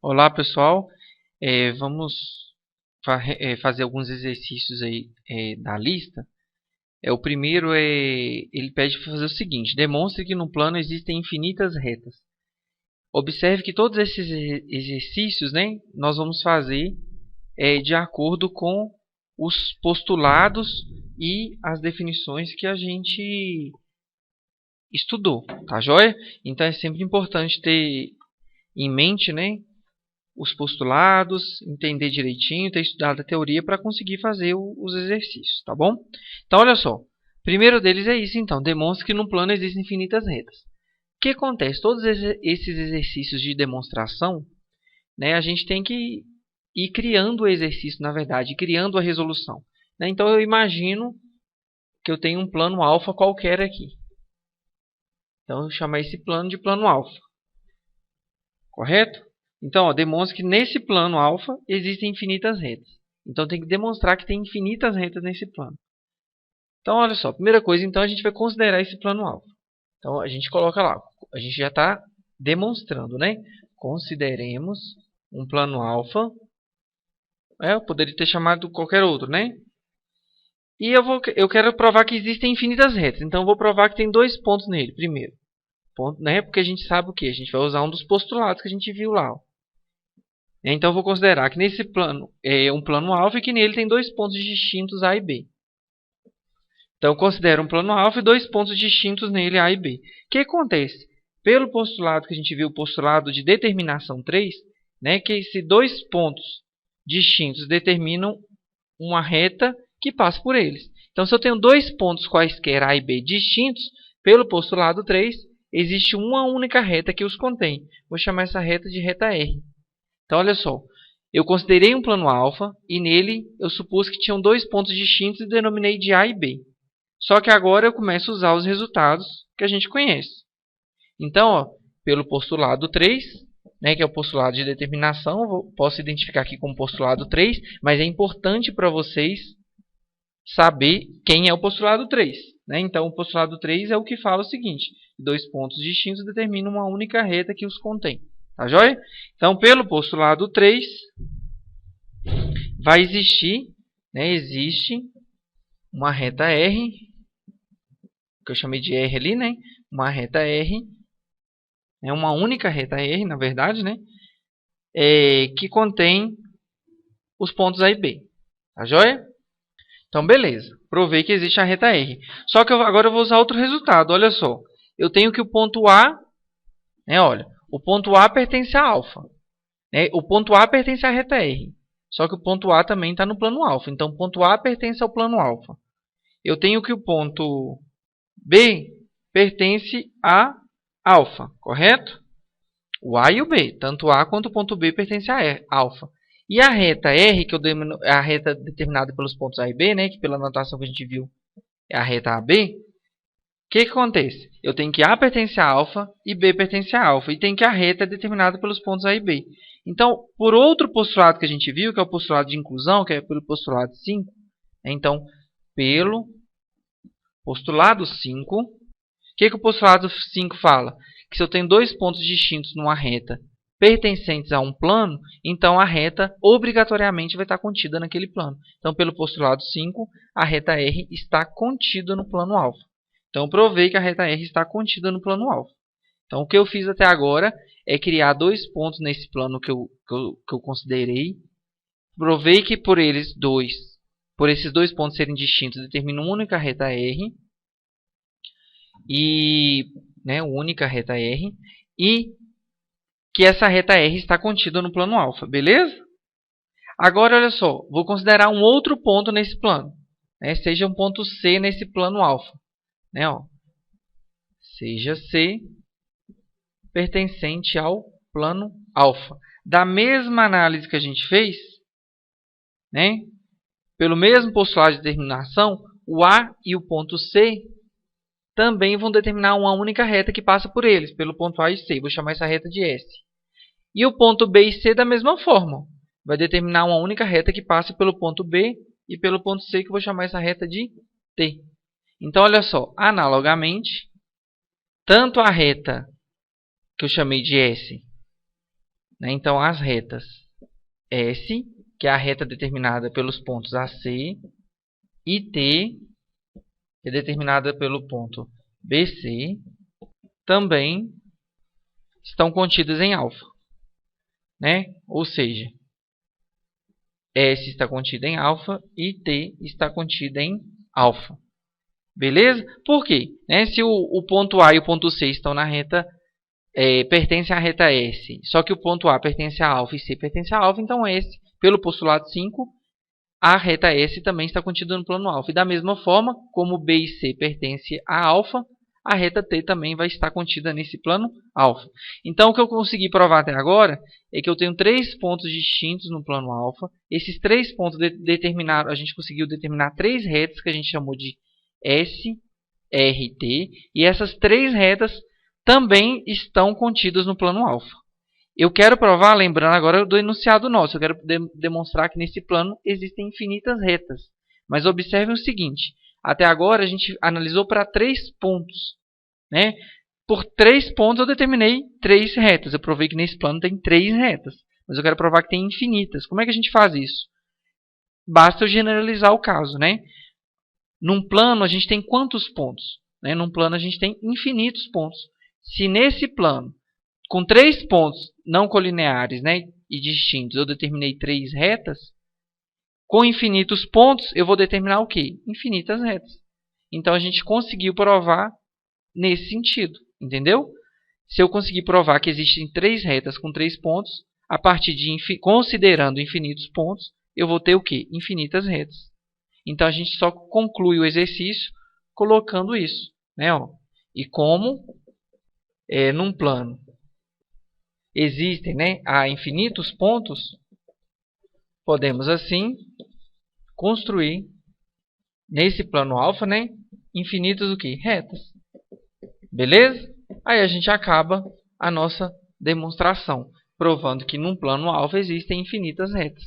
Olá pessoal, vamos fazer alguns exercícios aí da lista. O primeiro ele pede para fazer o seguinte: demonstre que no plano existem infinitas retas. Observe que todos esses exercícios, né, nós vamos fazer de acordo com os postulados e as definições que a gente estudou, tá joia? Então é sempre importante ter em mente, né, os postulados, entender direitinho, ter estudado a teoria para conseguir fazer os exercícios, tá bom? Então, olha só. O primeiro deles é isso, então. Demonstre que no plano existem infinitas retas. O que acontece? Todos esses exercícios de demonstração, né, a gente tem que ir criando o exercício, na verdade, criando a resolução. Né? Então, eu imagino que eu tenho um plano alfa qualquer aqui. Então, eu vou chamar esse plano de plano alfa. Correto? Então, demonstra que nesse plano alfa existem infinitas retas. Então, tem que demonstrar que tem infinitas retas nesse plano. Então, olha só. Primeira coisa, então, a gente vai considerar esse plano alfa. Então, a gente coloca lá. A gente já está demonstrando, né? Consideremos um plano alfa. Eu poderia ter chamado qualquer outro, né? E eu quero provar que existem infinitas retas. Então, eu vou provar que tem dois pontos nele. Primeiro, ponto, né? Porque a gente sabe o que? A gente vai usar um dos postulados que a gente viu lá. Ó. Então, eu vou considerar que nesse plano é um plano alfa e que nele tem dois pontos distintos A e B. Então, eu considero um plano alfa e dois pontos distintos nele, A e B. O que acontece? Pelo postulado que a gente viu, o postulado de determinação 3, né, que esses dois pontos distintos determinam uma reta que passa por eles. Então, se eu tenho dois pontos quaisquer A e B distintos, pelo postulado 3, existe uma única reta que os contém. Vou chamar essa reta de reta R. Então, olha só. Eu considerei um plano alfa e nele eu supus que tinham dois pontos distintos e denominei de A e B. Só que agora eu começo a usar os resultados que a gente conhece. Então, ó, pelo postulado 3, né, que é o postulado de determinação, posso identificar aqui como postulado 3, mas é importante para vocês saber quem é o postulado 3. Né? Então, o postulado 3 é o que fala o seguinte: dois pontos distintos determinam uma única reta que os contém. Tá joia? Então, pelo postulado 3, vai existir, né, existe uma reta R, que eu chamei de R ali, né? Uma reta R, é uma única reta R, na verdade, né? Que contém os pontos A e B. Tá joia? Então, beleza. Provei que existe a reta R. Só que agora eu vou usar outro resultado. Olha só. Eu tenho que o ponto A, né? Olha, o ponto A pertence a alfa. Né? O ponto A pertence à reta R. Só que o ponto A também está no plano alfa. Então, o ponto A pertence ao plano alfa. Eu tenho que o ponto B pertence a alfa, correto? O A e o B, tanto A quanto o ponto B pertence a alfa. E a reta R, que é a reta determinada pelos pontos A e B, né, que pela notação que a gente viu é a reta AB, o que acontece? Eu tenho que A pertence a alfa e B pertence a alfa, e tem que a reta é determinada pelos pontos A e B. Então, por outro postulado que a gente viu, que é o postulado de inclusão, que é pelo postulado 5, então, pelo postulado 5, o que o postulado 5 fala? Que se eu tenho dois pontos distintos numa reta pertencentes a um plano, então a reta obrigatoriamente vai estar contida naquele plano. Então, pelo postulado 5, a reta R está contida no plano alfa. Então, provei que a reta R está contida no plano alfa. Então, o que eu fiz até agora é criar dois pontos nesse plano que eu considerei. Provei que por esses dois pontos serem distintos, determina uma única reta R. E, né, única reta R. E que essa reta R está contida no plano alfa, beleza? Agora, olha só, vou considerar um outro ponto nesse plano. Né, seja um ponto C nesse plano alfa. Né, ó, seja C pertencente ao plano alfa. Da mesma análise que a gente fez, né, pelo mesmo postulado de determinação, o A e o ponto C também vão determinar uma única reta que passa por eles, pelo ponto A e C. Vou chamar essa reta de S. E o ponto B e C da mesma forma. Vai determinar uma única reta que passa pelo ponto B e pelo ponto C, que eu vou chamar essa reta de T. Então, olha só. Analogamente, tanto a reta que eu chamei de S né? Então, as retas S, que é a reta determinada pelos pontos AC, e T, que é determinada pelo ponto BC, também estão contidas em alfa, né? Ou seja, S está contida em alfa e T está contida em alfa. Beleza? Por quê? Né? Se o ponto A e o ponto C estão na reta, pertencem à reta S, só que o ponto A pertence a alfa e C pertence a alfa, então S, pelo postulado 5, a reta S também está contida no plano alfa. E da mesma forma, como B e C pertencem a alfa, a reta T também vai estar contida nesse plano alfa. Então, o que eu consegui provar até agora é que eu tenho 3 pontos distintos no plano alfa. Esses 3 pontos determinaram, a gente conseguiu determinar 3 retas que a gente chamou de S, R e T. E essas 3 retas também estão contidas no plano alfa. Eu quero provar, lembrando agora do enunciado nosso, eu quero demonstrar que nesse plano existem infinitas retas. Mas observem o seguinte, até agora a gente analisou para 3 pontos, né? Por 3 pontos eu determinei 3 retas, eu provei que nesse plano tem 3 retas, mas eu quero provar que tem infinitas. Como é que a gente faz isso? Basta eu generalizar o caso, né? Num plano a gente tem quantos pontos? Né? Num plano a gente tem infinitos pontos. Se nesse plano, com 3 pontos não colineares, né, e distintos, eu determinei 3 retas, com infinitos pontos, eu vou determinar o quê? Infinitas retas. Então, a gente conseguiu provar nesse sentido, entendeu? Se eu conseguir provar que existem 3 retas com 3 pontos, a partir de, considerando infinitos pontos, eu vou ter o quê? Infinitas retas. Então, a gente só conclui o exercício colocando isso, né? Ó. E como, num plano, existem, né, há infinitos pontos, podemos assim construir nesse plano alfa, né, infinitas o quê? Retas. Beleza? Aí a gente acaba a nossa demonstração, provando que num plano alfa existem infinitas retas.